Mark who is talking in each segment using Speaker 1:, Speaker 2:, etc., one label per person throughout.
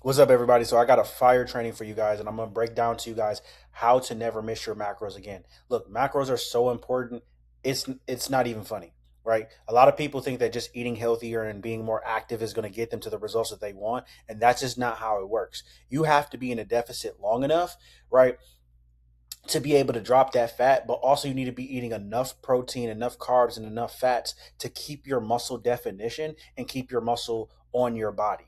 Speaker 1: What's up, everybody? So I got a fire training for you guys, and I'm gonna break down to you guys how to never miss your macros again. Look, macros are so important. It's not even funny, right? A lot of people think that just eating healthier and being more active is going to get them to the results that they want, and that's just not how it works. You have to be in a deficit long enough, right, to be able to drop that fat, but also you need to be eating enough protein, enough carbs, and enough fats to keep your muscle definition and keep your muscle on your body.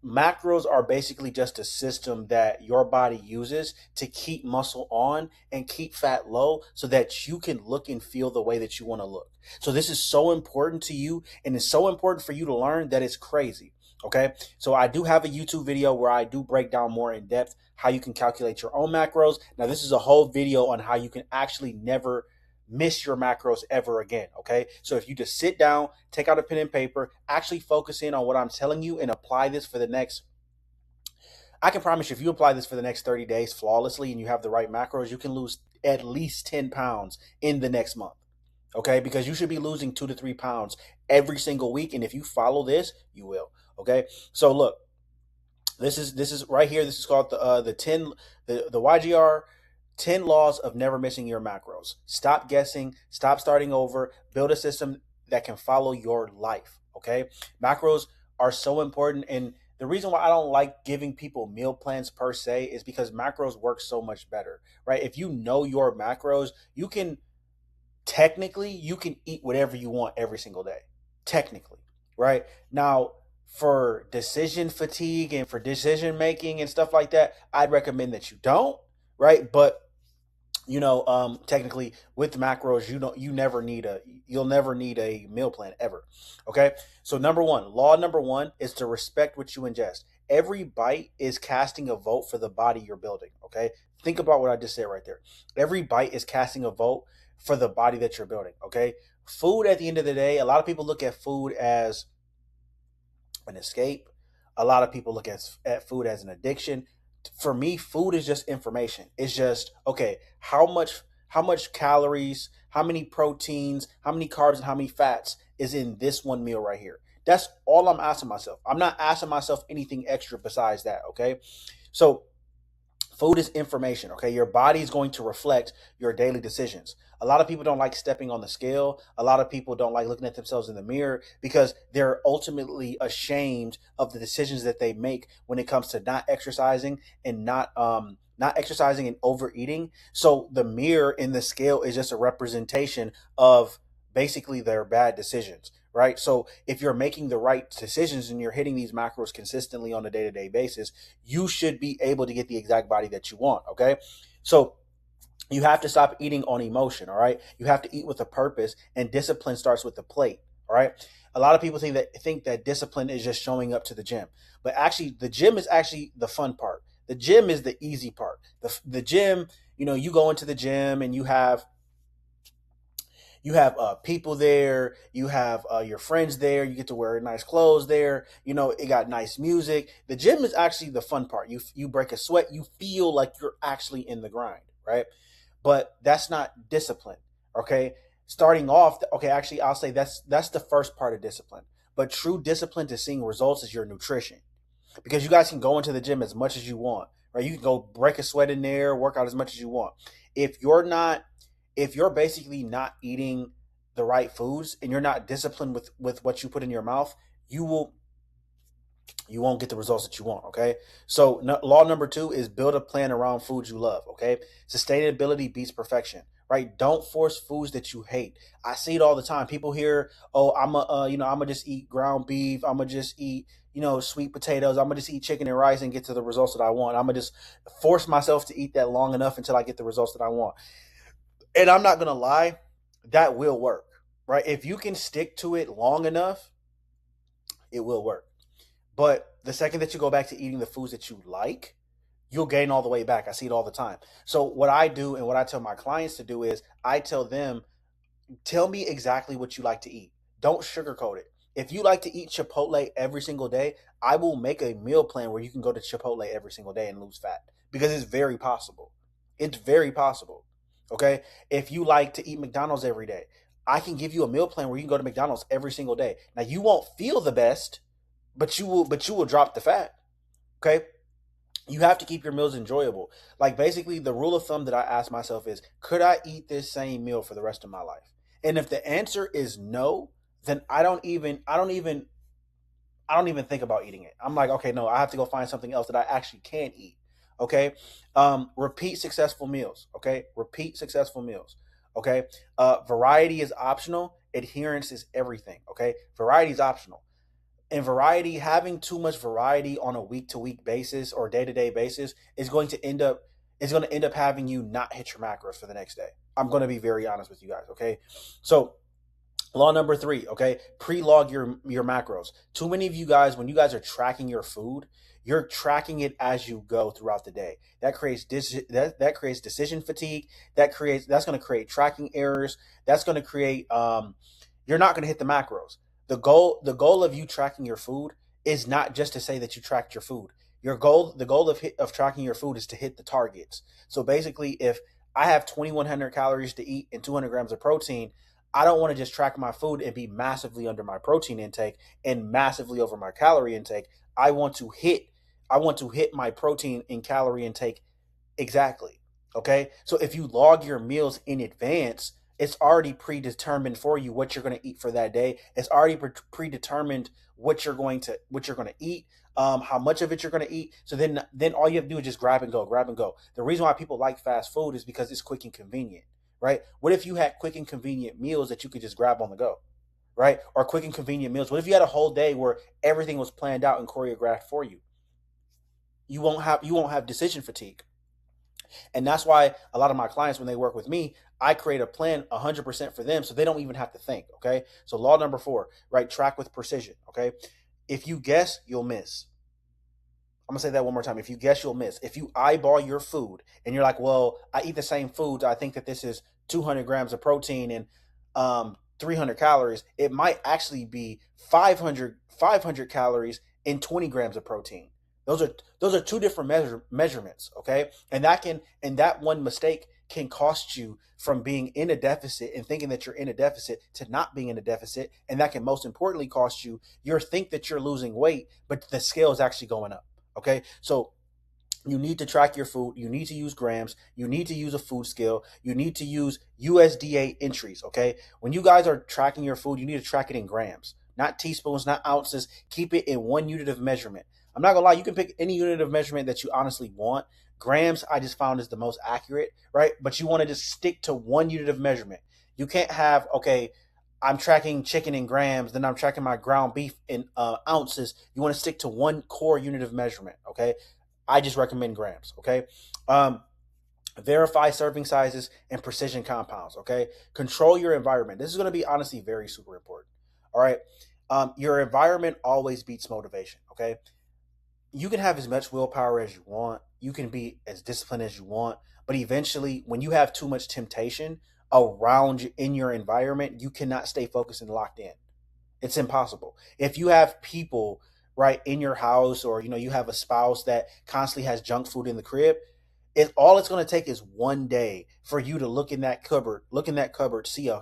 Speaker 1: Macros are basically just a system that your body uses to keep muscle on and keep fat low so that you can look and feel the way that you want to look. So this is so important to you, and it's so important for you to learn that it's crazy. Okay. So I do have a YouTube video where I do break down more in depth how you can calculate your own macros. Now, this is a whole video on how you can actually never miss your macros ever again. Okay. So if you just sit down, take out a pen and paper, actually focus in on what I'm telling you and apply this for the next, I can promise you, if you apply this for the next 30 days flawlessly and you have the right macros, you can lose at least 10 pounds in the next month. Okay. Because you should be losing 2 to 3 pounds every single week. And if you follow this, you will. Okay. So look, this is right here. This is called the 10 the YGR 10 laws of never missing your macros. Stop guessing, stop starting over, build a system that can follow your life. Okay? Macros are so important, and the reason why I don't like giving people meal plans per se is because macros work so much better, right? If you know your macros, you can technically you can eat whatever you want every single day. Technically, right? Now, for decision fatigue and for decision making and stuff like that, I'd recommend that you don't, right? But technically with macros, you'll never need a meal plan ever. Okay. So law number one is to respect what you ingest. Every bite is casting a vote for the body you're building. Okay. Think about what I just said right there. Every bite is casting a vote for the body that you're building. Okay. Food, at the end of the day, a lot of people look at food as an escape. A lot of people look at food as an addiction. For me, food is just information. It's just, okay, how much calories, how many proteins, how many carbs, and how many fats is in this one meal right here. That's all I'm asking myself. I'm not asking myself anything extra besides that. Okay. So food is information. Okay. Your body is going to reflect your daily decisions. A lot of people don't like stepping on the scale. A lot of people don't like looking at themselves in the mirror because they're ultimately ashamed of the decisions that they make when it comes to not exercising and not exercising and overeating. So the mirror in the scale is just a representation of basically their bad decisions, right? So if you're making the right decisions and you're hitting these macros consistently on a day-to-day basis, you should be able to get the exact body that you want. Okay. So you have to stop eating on emotion. All right. You have to eat with a purpose, and discipline starts with the plate. All right. A lot of people think that discipline is just showing up to the gym, but actually the gym is actually the fun part. The gym is the easy part. The gym, you go into the gym and you have people there, you have your friends there, you get to wear nice clothes there, it got nice music. The gym is actually the fun part. You break a sweat, you feel like you're actually in the grind, right? But that's not discipline. Okay. Starting off, okay, actually I'll say that's the first part of discipline. But true discipline to seeing results is your nutrition, because you guys can go into the gym as much as you want, right? You can go break a sweat in there, work out as much as you want. If you're not, if you're basically not eating the right foods and you're not disciplined with what you put in your mouth, you will you won't get the results that you want. Okay. So law number two is build a plan around foods you love. Okay. Sustainability beats perfection, right? Don't force foods that you hate. I see it all the time. People hear, oh, I'm gonna just eat ground beef. I'm gonna just eat, sweet potatoes. I'm gonna just eat chicken and rice and get to the results that I want. I'm gonna just force myself to eat that long enough until I get the results that I want. And I'm not gonna lie, that will work, right? If you can stick to it long enough, it will work. But the second that you go back to eating the foods that you like, you'll gain all the way back. I see it all the time. So what I do and what I tell my clients to do is I tell them, tell me exactly what you like to eat. Don't sugarcoat it. If you like to eat Chipotle every single day, I will make a meal plan where you can go to Chipotle every single day and lose fat, because it's very possible. It's very possible. Okay. If you like to eat McDonald's every day, I can give you a meal plan where you can go to McDonald's every single day. Now, you won't feel the best, but you will drop the fat. Okay, you have to keep your meals enjoyable. Like basically, the rule of thumb that I ask myself is, could I eat this same meal for the rest of my life? And if the answer is no, then I don't even think about eating it. I'm like, okay, no, I have to go find something else that I actually can eat. Okay. Repeat successful meals. Okay. Repeat successful meals. Okay. Variety is optional. Adherence is everything. Okay. Variety is optional. And variety, having too much variety on a week to week basis or day to day basis is going to end up having you not hit your macros for the next day. I'm going to be very honest with you guys. Okay. So law number three, okay, pre-log your macros. Too many of you guys, when you guys are tracking your food, you're tracking it as you go throughout the day. That creates decision fatigue. That's going to create tracking errors. That's going to create you're not going to hit the macros. The goal of you tracking your food is not just to say that you tracked your food. The goal of tracking your food is to hit the targets. So basically, if I have 2,100 calories to eat and 200 grams of protein, I don't want to just track my food and be massively under my protein intake and massively over my calorie intake. I want to hit I want to hit my protein and calorie intake exactly. Okay? So if you log your meals in advance, it's already predetermined for you what you're going to eat for that day. It's already predetermined what you're going to eat, how much of it you're going to eat. So then all you have to do is just grab and go, grab and go. The reason why people like fast food is because it's quick and convenient, right? What if you had quick and convenient meals that you could just grab on the go, right? Or quick and convenient meals. What if you had a whole day where everything was planned out and choreographed for you? You won't have decision fatigue. And that's why a lot of my clients, when they work with me, I create a plan 100% for them so they don't even have to think. Okay. So, law number four, right? Track with precision. Okay. If you guess, you'll miss. I'm gonna say that one more time. If you guess, you'll miss. If you eyeball your food and you're like, well, I eat the same foods, I think that this is 200 grams of protein and 300 calories. It might actually be 500 calories and 20 grams of protein. Those are two different measurements. Okay, and that one mistake can cost you from being in a deficit and thinking that you're in a deficit to not being in a deficit, and that can most importantly cost you. You think that you're losing weight, but the scale is actually going up. Okay, so you need to track your food. You need to use grams. You need to use a food scale. You need to use USDA entries. Okay, when you guys are tracking your food, you need to track it in grams, not teaspoons, not ounces. Keep it in one unit of measurement. I'm not gonna lie, you can pick any unit of measurement that you honestly want. Grams, I just found is the most accurate, right? But you want to just stick to one unit of measurement. You can't have, okay, I'm tracking chicken in grams, then I'm tracking my ground beef in ounces. You want to stick to one core unit of measurement, okay? I just recommend grams, okay? Um, Verify serving sizes and precision compounds, okay? Control your environment. This is going to be honestly very super important, all right? Your environment always beats motivation, okay? You can have as much willpower as you want. You can be as disciplined as you want, but eventually, when you have too much temptation around you in your environment, you cannot stay focused and locked in. It's impossible. If you have people right in your house, or you have a spouse that constantly has junk food in the crib, it's going to take is one day for you to look in that cupboard, see a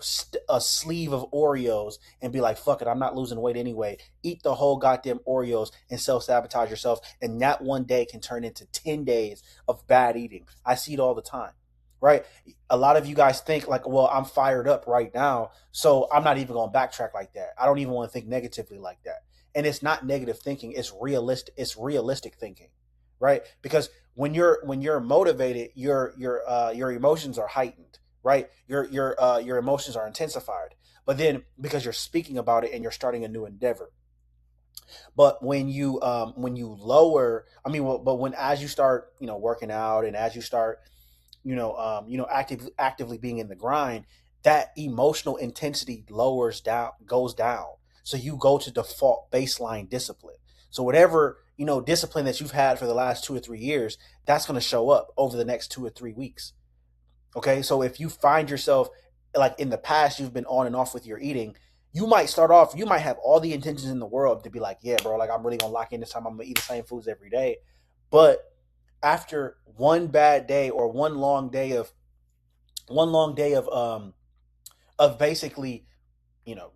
Speaker 1: sleeve of Oreos and be like, fuck it, I'm not losing weight anyway. Eat the whole goddamn Oreos and self sabotage yourself. And that one day can turn into 10 days of bad eating. I see it all the time, right? A lot of you guys think like, well, I'm fired up right now, so I'm not even going to backtrack like that. I don't even want to think negatively like that. And it's not negative thinking, it's realistic thinking, right? Because when you're motivated, your emotions are heightened, right? Your emotions are intensified. But then because you're speaking about it and you're starting a new endeavor. But when you lower, I mean, well, but when as you start working out, and as you start actively being in the grind, that emotional intensity goes down. So you go to default baseline discipline. So whatever, discipline that you've had for the last 2 or 3 years, that's going to show up over the next 2 or 3 weeks. Okay. So if you find yourself like in the past, you've been on and off with your eating, you might have all the intentions in the world to be like, yeah, bro, like I'm really going to lock in this time. I'm going to eat the same foods every day. But after one bad day or one long day of basically, you know,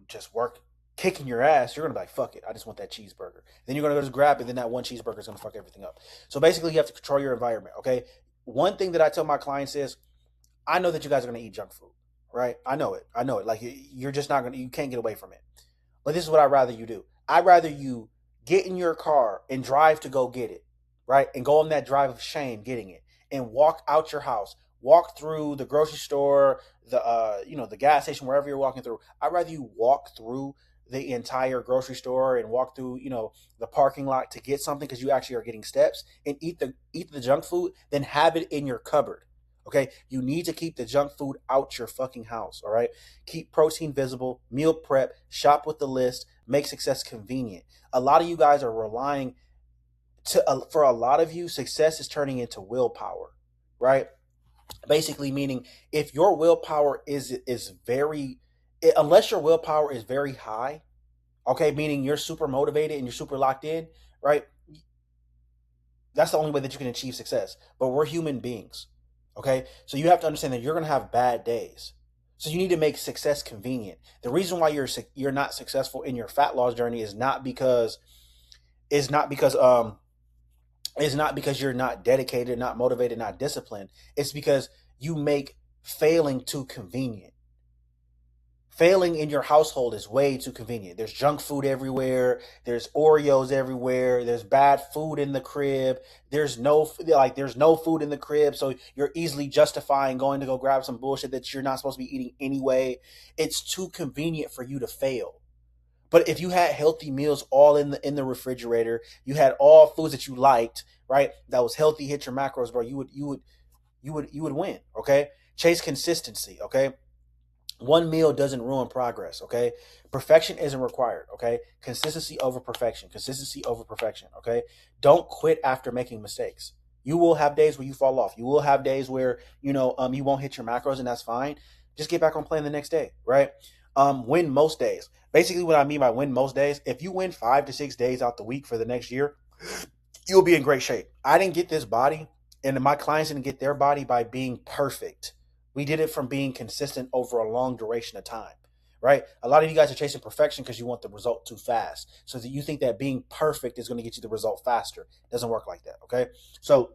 Speaker 1: just work. kicking your ass, you're gonna be like, fuck it, I just want that cheeseburger. Then you're gonna go just grab it, then that one cheeseburger is gonna fuck everything up. So basically, you have to control your environment. Okay. One thing that I tell my clients is, I know that you guys are gonna eat junk food, right? I know it. I know it. Like you're just not gonna, you can't get away from it. But this is what I'd rather you do. I'd rather you get in your car and drive to go get it, right? And go on that drive of shame getting it, and walk out your house, walk through the grocery store, the gas station, wherever you're walking through. I'd rather you walk through the entire grocery store and walk through, the parking lot to get something because you actually are getting steps, and eat the junk food, then have it in your cupboard. Okay, you need to keep the junk food out your fucking house. All right, keep protein visible, meal prep, shop with the list, make success convenient. A lot of you guys are relying for a lot of you, success is turning into willpower, right? Basically, meaning if your willpower is very, unless your willpower is very high, okay, meaning you're super motivated and you're super locked in, right? That's the only way that you can achieve success. But we're human beings. Okay. So you have to understand that you're going to have bad days. So you need to make success convenient. The reason why you're not successful in your fat loss journey is not because is not because you're not dedicated, not motivated, not disciplined. It's because you make failing too convenient. Failing in your household is way too convenient. There's junk food everywhere. There's Oreos everywhere. There's bad food in the crib. There's no food in the crib, so you're easily justifying going to go grab some bullshit that you're not supposed to be eating anyway. It's too convenient for you to fail. But if you had healthy meals all in the refrigerator, you had all foods that you liked, right? That was healthy, hit your macros, bro. You would win. Okay, chase consistency. Okay, one meal doesn't ruin progress. Okay, perfection isn't required. Okay, consistency over perfection. Consistency over perfection. Okay, don't quit after making mistakes. You will have days where you fall off. You will have days where you won't hit your macros, and that's fine. Just get back on playing the next day, right? Win most days. Basically, what I mean by win most days, if you win 5 to 6 days out the week for the next year, you'll be in great shape. I didn't get this body, and my clients didn't get their body by being perfect. We did it from being consistent over a long duration of time, right? A lot of you guys are chasing perfection because you want the result too fast. So that you think that being perfect is going to get you the result faster. It doesn't work like that, okay? So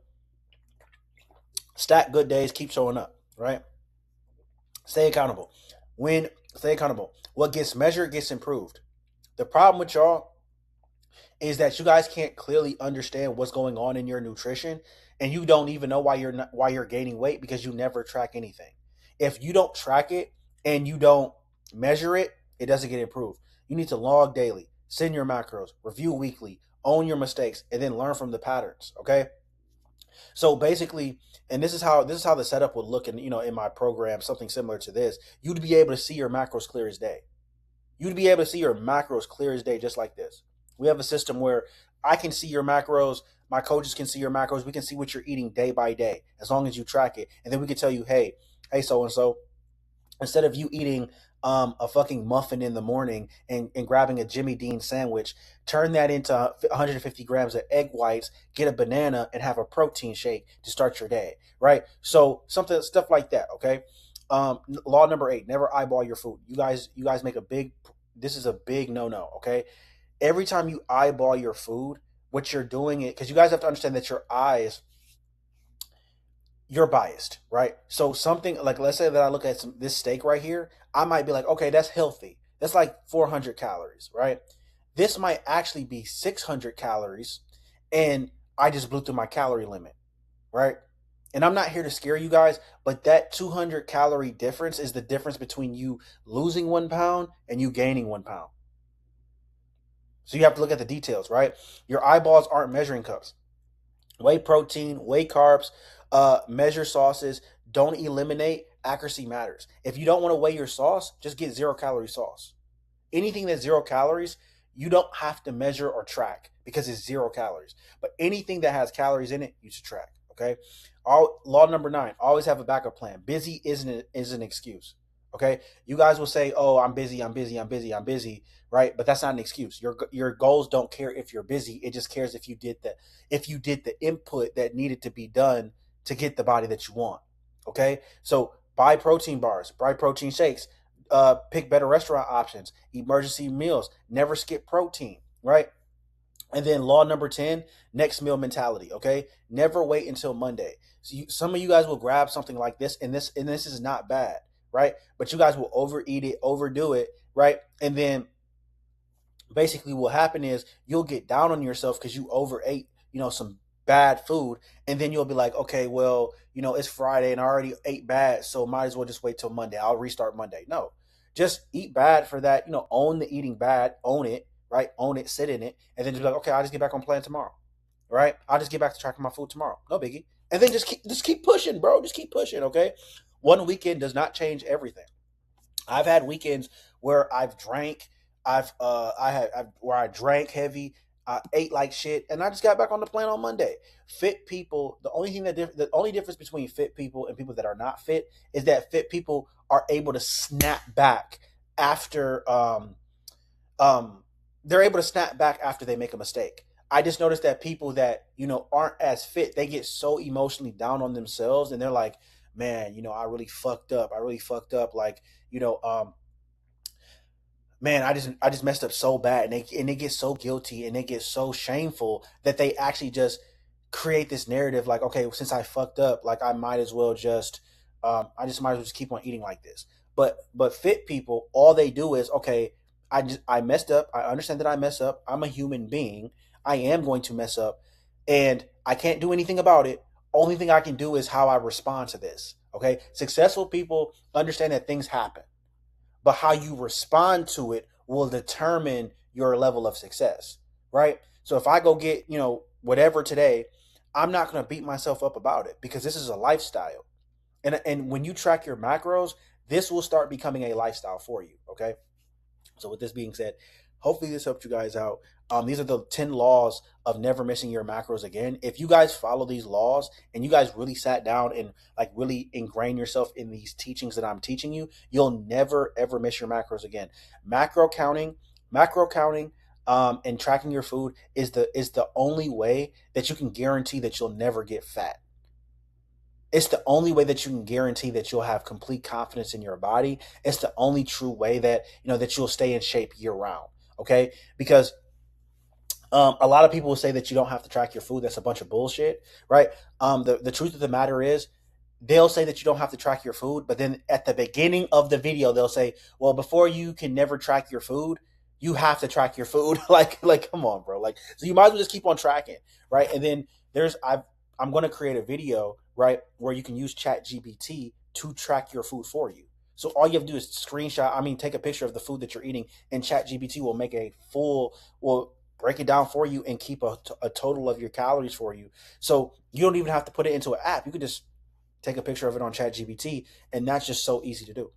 Speaker 1: stack good days, keep showing up, right? Stay accountable. Stay accountable. What gets measured gets improved. The problem with y'all is that you guys can't clearly understand what's going on in your nutrition, and you don't even know why you're gaining weight because you never track anything. If you don't track it and you don't measure it, it doesn't get improved. You need to log daily, send your macros, review weekly, own your mistakes, and then learn from the patterns. Okay. So basically, and this is how the setup would look in my program, something similar to this. You'd be able to see your macros clear as day. You'd be able to see your macros clear as day, just like this. We have a system where I can see your macros. My coaches can see your macros. We can see what you're eating day by day, as long as you track it. And then we can tell you, hey, so and so, instead of you eating a fucking muffin in the morning and grabbing a Jimmy Dean sandwich, turn that into 150 grams of egg whites, get a banana, and have a protein shake to start your day, right? So stuff like that, okay? Law number 8: never eyeball your food. You guys make a big. This is a big no-no, okay? Every time you eyeball your food, what you're doing it because you guys have to understand that your eyes, you're biased, right? So something like, let's say that I look at this steak right here, I might be like, okay, that's healthy. That's like 400 calories, right? This might actually be 600 calories, and I just blew through my calorie limit, right? And I'm not here to scare you guys, but that 200 calorie difference is the difference between you losing 1 pound and you gaining 1 pound. So you have to look at the details, right? Your eyeballs aren't measuring cups. Weigh protein, weigh carbs, measure sauces. Don't eliminate. Accuracy matters. If you don't want to weigh your sauce, just get 0 calorie sauce. Anything that's 0 calories, you don't have to measure or track because it's 0 calories. But anything that has calories in it, you should track. Okay. Law number 9: always have a backup plan. Busy is an excuse. Okay. You guys will say, "Oh, I'm busy. I'm busy. I'm busy. I'm busy." Right? But that's not an excuse. Your goals don't care if you're busy. It just cares if you did the input that needed to be done to get the body that you want. Okay. So buy protein bars, buy protein shakes. pick better restaurant options, emergency meals, never skip protein, right? And then law number 10, next meal mentality, okay? Never wait until Monday. So some of you guys will grab something like this, and this is not bad, right? But you guys will overeat it, overdo it, right? And then basically what happen is you'll get down on yourself because you overate, some bad food, and then you'll be like, okay, well, it's Friday and I already ate bad, so might as well just wait till Monday. I'll restart Monday. No, just eat bad for that. Own the eating bad, own it, right? Own it, sit in it, and then just be like, okay, I'll just get back on plan tomorrow, right? I'll just get back to tracking my food tomorrow. No biggie. And then just keep pushing, bro. Just keep pushing, okay? One weekend does not change everything. I've had weekends where I've drank, where I drank heavy, I ate like shit, and I just got back on the plan on Monday. Fit people, the only difference between fit people and people that are not fit is that fit people are able to snap back after um they're able to snap back after they make a mistake. I just noticed that people that aren't as fit, they get so emotionally down on themselves, and they're like, man, I really fucked up. I really fucked up. Like, you know, um, man, I just messed up so bad, and they get so guilty and they get so shameful that they actually just create this narrative like, okay, well, since I fucked up, like I just might as well just keep on eating like this. But fit people, all they do is, okay, I messed up. I understand that I mess up. I'm a human being. I am going to mess up, and I can't do anything about it. Only thing I can do is how I respond to this. Okay, successful people understand that things happen, but how you respond to it will determine your level of success, right? So if I go get, whatever today, I'm not going to beat myself up about it because this is a lifestyle. And when you track your macros, this will start becoming a lifestyle for you, okay? So with this being said, hopefully this helped you guys out. These are the 10 laws of never missing your macros again. If you guys follow these laws and you guys really sat down and like really ingrain yourself in these teachings that I'm teaching you, you'll never ever miss your macros again. Macro counting, and tracking your food is the only way that you can guarantee that you'll never get fat. It's the only way that you can guarantee that you'll have complete confidence in your body. It's the only true way that that you'll stay in shape year round. Okay, because a lot of people will say that you don't have to track your food. That's a bunch of bullshit, right? The truth of the matter is, they'll say that you don't have to track your food, but then at the beginning of the video, they'll say, "Well, before you can never track your food, you have to track your food." like, come on, bro. Like, so you might as well just keep on tracking, right? And then I'm going to create a video, right, where you can use Chat GPT to track your food for you. So all you have to do is take a picture of the food that you're eating, and Chat GPT will break it down for you and keep a total of your calories for you. So you don't even have to put it into an app. You could just take a picture of it on Chat GPT, and that's just so easy to do.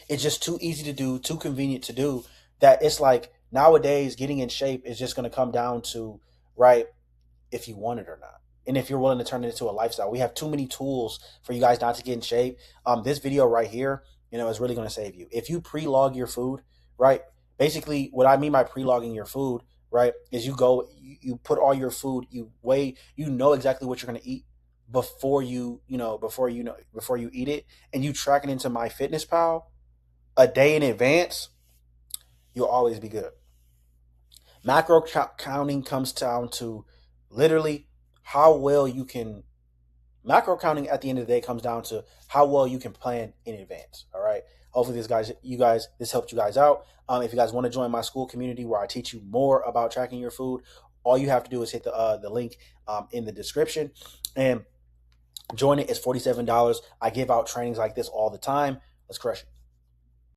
Speaker 1: It's just too easy to do, too convenient to do, that it's like nowadays getting in shape is just going to come down to, right, if you want it or not. And if you're willing to turn it into a lifestyle. We have too many tools for you guys not to get in shape. This video right here, is really going to save you. If you pre-log your food, right? Basically, what I mean by pre-logging your food, right, is you put all your food, you weigh, exactly what you're going to eat before you eat it, and you track it into MyFitnessPal a day in advance, you'll always be good. Macro counting comes down to literally how well you can. Macro counting at the end of the day comes down to how well you can plan in advance. All right. Hopefully, this helped you guys out. If you guys want to join my school community where I teach you more about tracking your food, all you have to do is hit the link in the description and join it. It's $47. I give out trainings like this all the time. Let's crush it.